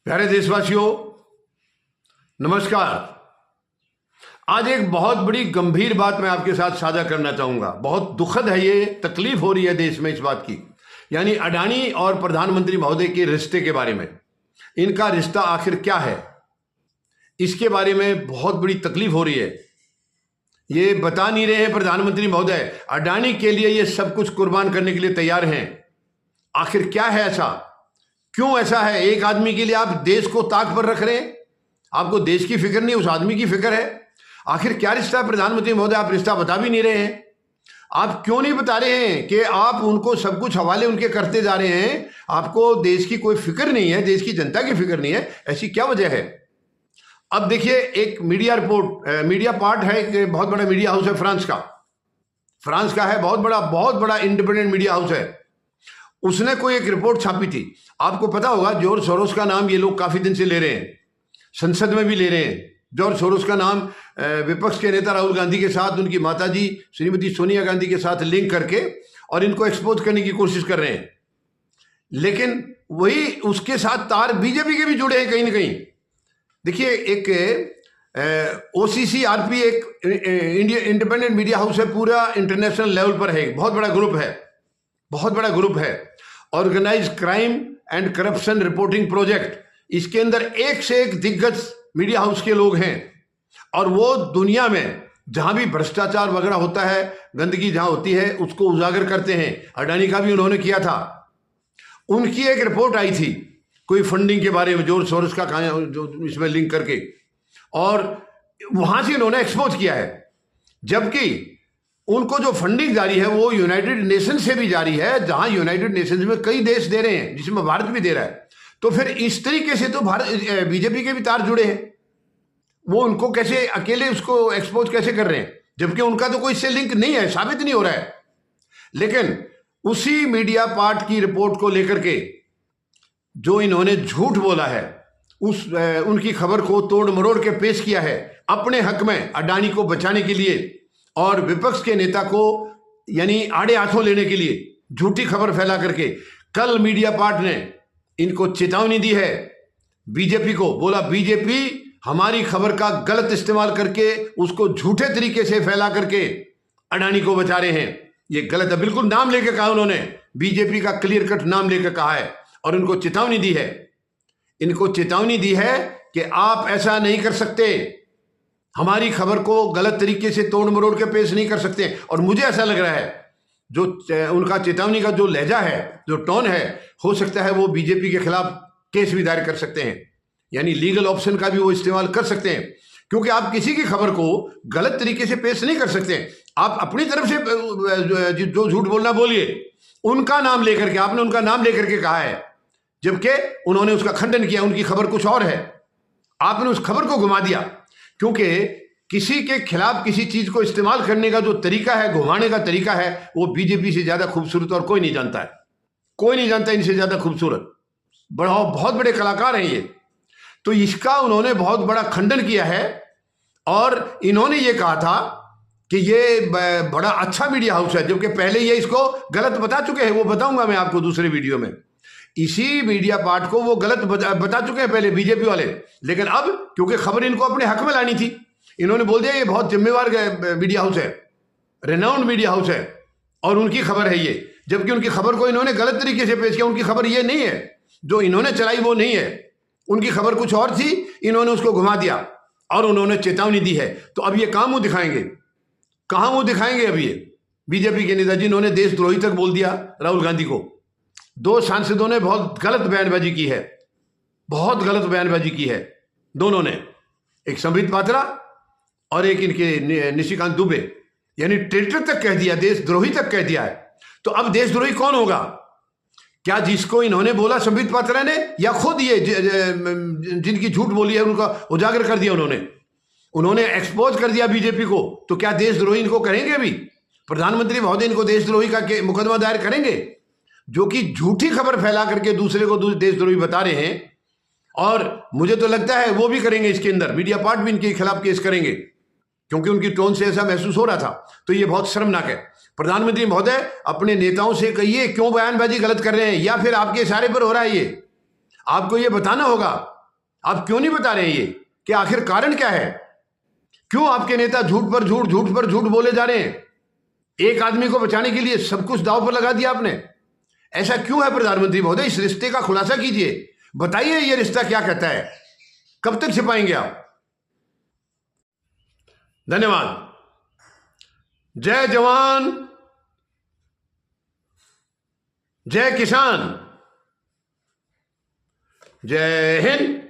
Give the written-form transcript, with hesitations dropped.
प्यारे देशवासियों, नमस्कार। आज एक बहुत बड़ी गंभीर बात मैं आपके साथ साझा करना चाहूंगा। बहुत दुखद है, ये तकलीफ हो रही है देश में इस बात की, यानी अडानी और प्रधानमंत्री महोदय के रिश्ते के बारे में। इनका रिश्ता आखिर क्या है, इसके बारे में बहुत बड़ी तकलीफ हो रही है। ये बता नहीं रहे हैं प्रधानमंत्री महोदय, अडानी के लिए ये सब कुछ कुर्बान करने के लिए तैयार हैं। आखिर क्या है ऐसा, क्यों ऐसा है? एक आदमी के लिए आप देश को ताक पर रख रहे हैं, आपको देश की फिक्र नहीं, उस आदमी की फिक्र है। आखिर क्या रिश्ता है प्रधानमंत्री महोदय? आप रिश्ता बता भी नहीं रहे हैं। आप क्यों नहीं बता रहे हैं कि आप उनको सब कुछ हवाले उनके करते जा रहे हैं? आपको देश की कोई फिक्र नहीं है, देश की जनता की फिक्र नहीं है, ऐसी क्या वजह है? अब देखिए, एक मीडिया पार्ट है, एक बहुत बड़ा मीडिया हाउस है फ्रांस का है, बहुत बड़ा इंडिपेंडेंट मीडिया हाउस है। उसने कोई एक रिपोर्ट छापी थी। आपको पता होगा जॉर्ज सोरोस का नाम ये लोग काफी दिन से ले रहे हैं, संसद में भी ले रहे हैं। जॉर्ज सोरोस का नाम विपक्ष के नेता राहुल गांधी के साथ, उनकी माताजी श्रीमती सोनिया गांधी के साथ लिंक करके और इनको एक्सपोज करने की कोशिश कर रहे हैं। लेकिन वही उसके साथ तार बीजेपी के भी जुड़े हैं कहीं ना कहीं। देखिए, एक OCCRP एक इंडिपेंडेंट मीडिया हाउस है, पूरा इंटरनेशनल लेवल पर है, बहुत बड़ा ग्रुप है। Organise crime and corruption reporting project, इसके अंदर एक से एक दिग्गज मीडिया हाउस के लोग हैं। और वो दुनिया में जहां भी भ्रष्टाचार वगैरह होता है, गंदगी जहां होती है, उसको उजागर करते हैं। अडानी का भी उन्होंने किया था। उनकी एक रिपोर्ट आई थी कोई फंडिंग के बारे में, जॉर्ज सोरोस का जो इसमें लिंक करके, और वहां से इन्होंने एक्सपोज किया है। जबकि उनको जो फंडिंग जारी है वो यूनाइटेड नेशन से भी जारी है, जहां यूनाइटेड नेशंस में कई देश दे रहे हैं, जिसमें भारत भी दे रहा है। तो फिर इस तरीके से तो बीजेपी के भी तार जुड़े हैं। वो उनको कैसे अकेले उसको एक्सपोज कैसे कर रहे हैं, जबकि उनका तो कोई इससे लिंक नहीं है, साबित नहीं हो रहा है। लेकिन उसी मीडिया पार्ट की रिपोर्ट को लेकर के जो इन्होंने झूठ बोला है, उनकी खबर को तोड़ मरोड़ के पेश किया है अपने हक में, अडानी को बचाने के लिए और विपक्ष के नेता को यानी आड़े हाथों लेने के लिए झूठी खबर फैला करके। कल मीडिया पार्ट ने इनको चेतावनी दी है, बीजेपी को बोला, बीजेपी हमारी खबर का गलत इस्तेमाल करके उसको झूठे तरीके से फैला करके अडानी को बचा रहे हैं। ये गलत है, बिल्कुल नाम लेकर कहा उन्होंने, बीजेपी का क्लियर कट नाम लेकर कहा है और इनको चेतावनी दी है कि आप ऐसा नहीं कर सकते, हमारी खबर को गलत तरीके से तोड़ मरोड़ के पेश नहीं कर सकते। और मुझे ऐसा लग रहा है जो उनका चेतावनी का जो लहजा है, जो टोन है, हो सकता है वो बीजेपी के खिलाफ केस भी दायर कर सकते हैं, यानी लीगल ऑप्शन का भी वो इस्तेमाल कर सकते हैं। क्योंकि आप किसी की खबर को गलत तरीके से पेश नहीं कर सकते। आप अपनी तरफ से जो झूठ बोलना बोलिए, उनका नाम लेकर के, आपने उनका नाम लेकर के कहा है, जबकि उन्होंने उसका खंडन किया, उनकी खबर कुछ और है, आपने उस खबर को घुमा दिया। क्योंकि किसी के खिलाफ किसी चीज को इस्तेमाल करने का जो तरीका है, घुमाने का तरीका है, वो बीजेपी से ज्यादा खूबसूरत और कोई नहीं जानता है। कोई नहीं जानता इनसे ज्यादा खूबसूरत। बहुत बड़े कलाकार हैं ये। तो इसका उन्होंने बहुत बड़ा खंडन किया है और इन्होंने ये कहा था कि ये बड़ा अच्छा मीडिया हाउस है, जबकि पहले ये इसको गलत बता चुके हैं। वो बताऊंगा मैं आपको दूसरे वीडियो में। इसी मीडिया पार्ट को वो गलत बता चुके हैं पहले बीजेपी वाले, लेकिन अब क्योंकि खबर इनको अपने हक में लानी थी, इन्होंने बोल दिया ये बहुत जिम्मेवार मीडिया हाउस है, रेनाउंड मीडिया हाउस है और उनकी खबर है ये। जबकि उनकी खबर को इन्होंने गलत तरीके से पेश किया। उनकी खबर ये नहीं है, जो इन्होंने चलाई वो नहीं है, उनकी खबर कुछ और थी, इन्होंने उसको घुमा दिया और उन्होंने चेतावनी दी है। तो अब ये कहां मुंह दिखाएंगे, कहां मुंह दिखाएंगे? अब ये बीजेपी के नेता जिन्होंने देशद्रोही तक बोल दिया राहुल गांधी को। दो सांसदों ने बहुत गलत बयानबाजी की है, बहुत गलत बयानबाजी की है दोनों ने, एक संबित पात्रा और एक इनके निशिकांत दुबे, यानी ट्रेटर तक कह दिया, देशद्रोही तक कह दिया है। तो अब देशद्रोही कौन होगा? क्या जिसको इन्होंने बोला संबित पात्रा ने, या खुद ये जिनकी झूठ बोली है उनका उजागर कर दिया उन्होंने एक्सपोज कर दिया बीजेपी को? तो क्या देशद्रोही इनको करेंगे? अभी प्रधानमंत्री महोदय इनको देशद्रोही का मुकदमा दायर करेंगे, जो कि झूठी खबर फैला करके दूसरे को देशद्रोही बता रहे हैं। और मुझे तो लगता है वो भी करेंगे, इसके अंदर मीडिया पार्ट भी इनके खिलाफ केस करेंगे, क्योंकि उनकी टोन से ऐसा महसूस हो रहा था। तो ये बहुत शर्मनाक है। प्रधानमंत्री महोदय, अपने नेताओं से कहिए क्यों बयानबाजी गलत कर रहे हैं, या फिर आपके इशारे पर हो रहा है ये? आपको ये बताना होगा। आप क्यों नहीं बता रहे ये कि आखिर कारण क्या है? क्यों आपके नेता झूठ पर झूठ, झूठ पर झूठ बोले जा रहे हैं? एक आदमी को बचाने के लिए सब कुछ दांव पर लगा दिया आपने। ऐसा क्यों है प्रधानमंत्री महोदय? इस रिश्ते का खुलासा कीजिए, बताइए ये रिश्ता क्या कहता है। कब तक छिपाएंगे आप? धन्यवाद। जय जवान, जय किसान, जय हिंद।